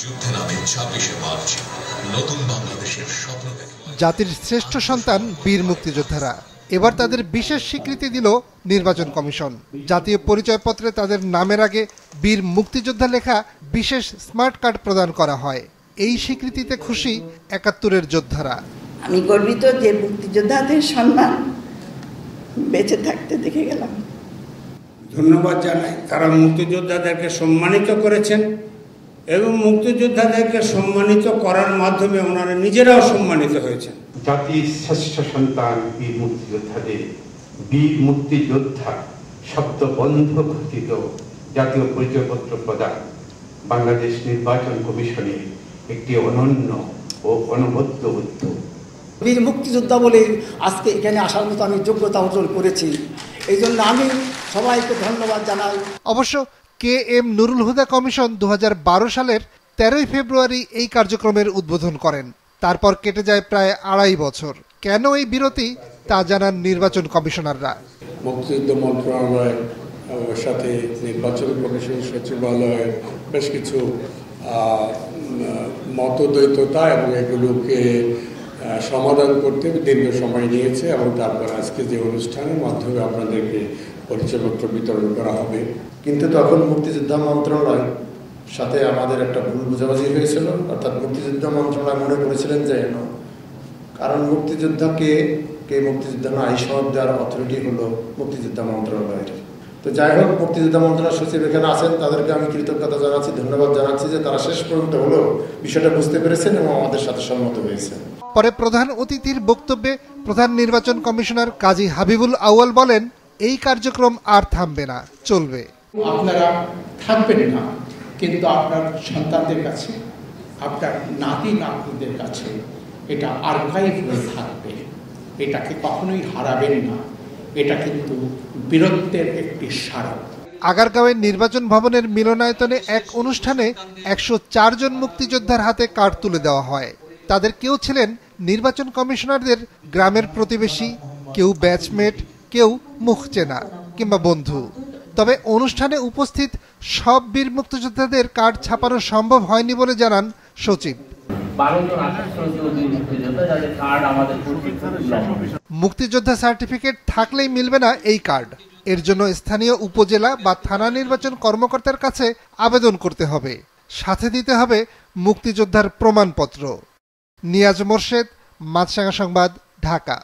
যুদ্ধে নামে 26শে মার্চ নতুন বাংলাদেশের স্বপ্ন দেখে জাতির শ্রেষ্ঠ সন্তান বীর মুক্তিযোদ্ধারা। এবার তাদের বিশেষ স্বীকৃতি দিল নির্বাচন কমিশন। জাতীয় পরিচয়পত্রে তাদের নামের আগে বীর মুক্তিযোদ্ধা লেখা বিশেষ স্মার্ট কার্ড প্রদান করা হয়। এই স্বীকৃতিতে খুশি ৭১-এর যোদ্ধারা। আমি গর্বিত যে মুক্তিযোদ্ধাদের সম্মান বেঁচে থাকতে দেখে গেলাম। ধন্যবাদ জানাই, তারা মুক্তিযোদ্ধাদেরকে সম্মানিত করেছেন এবং মুক্তিযোদ্ধাদেরকে সম্মানিত করার মাধ্যমে ওনারা নিজেরাও সম্মানিত হয়েছেন। জাতির শ্রেষ্ঠ সন্তান বীর মুক্তিযোদ্ধাদের বীর মুক্তিযোদ্ধা শব্দ বন্ধ ঘোষিত জাতীয় পরিচয়পত্র প্রদান বাংলাদেশ নির্বাচন কমিশনের একটি অনন্য ও অনবদ্য উদ্যোগ। বীর মুক্তিযোদ্ধা বলে আজকে এখানে আসার মতো আমি যোগ্যতা অর্জন করেছি, এই জন্য আমি সবাইকে ধন্যবাদ জানাই। অবশ্য KM নুরুল হুদা কমিশন 2012 সালের 13 ফেব্রুয়ারি এই কার্যক্রমের উদ্বোধন করেন। তারপর কেটে যায় প্রায় 2.5 বছর। কেন এই বিরতি তা জানান নির্বাচন কমিশনাররা। মুক্তিযুদ্ধ মন্ত্রণালয়ের সাথে নির্বাচন কমিশন সচিবালয়ের বেশ কিছু মতদ্বৈততা এবং এগুলোকে সমাধান করতে দীর্ঘ সময় নিয়েছে এবং তারপর আজকে যে অনুষ্ঠানের মাধ্যমে আপনাদেরকে পরিচয়পত্র বিতরণ করা হবে। কিন্তু তখন মুক্তিযোদ্ধা মন্ত্রণালয় সাথে আমাদের একটা ভুল বোঝাবুঝি হয়েছিল, অর্থাৎ মুক্তিযোদ্ধা মন্ত্রণালয় মনে করেছিলেন যে কারণ মুক্তিযোদ্ধাকে মুক্তিযোদ্ধা না, এই সনদ দেওয়ার অথরিটি হলো মুক্তিযোদ্ধা মন্ত্রণালয়ের। তো যাই হোক, মুক্তিযোদ্ধা মন্ত্রণালয় সচিব এখানে আছেন, তাদেরকে আমি কৃতজ্ঞতা জানাচ্ছি, ধন্যবাদ জানাচ্ছি যে তারা শেষ পর্যন্ত হলেও বিষয়টা বুঝতে পেরেছেন এবং আমাদের সাথে সম্মত হয়েছে। পরে প্রধান অতিথির বক্তব্যে প্রধান নির্বাচন কমিশনার কাজী হাবিবুল আউয়াল বলেন, এই কার্যক্রম আর থামবে না, চলবে। আপনারা থাকবেন না, কিন্তু আপনার সন্তানদের কাছে, আপনার নাতি নাতনিদের কাছে এটা আর্কাইভ হয়ে থাকবে। এটাকে কখনোই হারাবেন না। এটা কিন্তু বীরত্বের একটি স্মারক। আগারগাঁওয়ের নির্বাচন ভবনের মিলনায়তনে এক অনুষ্ঠানে 104 জন মুক্তিযোদ্ধার হাতে কার্ড তুলে দেওয়া হয়। তাদের কেউ ছিলেন নির্বাচন কমিশনারদের গ্রামের প্রতিবেশী, কেউ ব্যাচমেট, কেউ মুখ চেনা কিংবা বন্ধু। তবে অনুষ্ঠানে উপস্থিত সব বীর মুক্তিযোদ্ধাদের কার্ড ছাপানো সম্ভব হয়নি বলে জানান সচিব। মুক্তিযোদ্ধা সার্টিফিকেট থাকলেই মিলবে না এই কার্ড। এর জন্য স্থানীয় উপজেলা বা থানা নির্বাচন কর্মকর্তার কাছে আবেদন করতে হবে। সাথে দিতে হবে মুক্তিযোদ্ধার প্রমাণপত্র। নিয়াজ মোর্শেদ, মাছরাঙা সংবাদ, ঢাকা।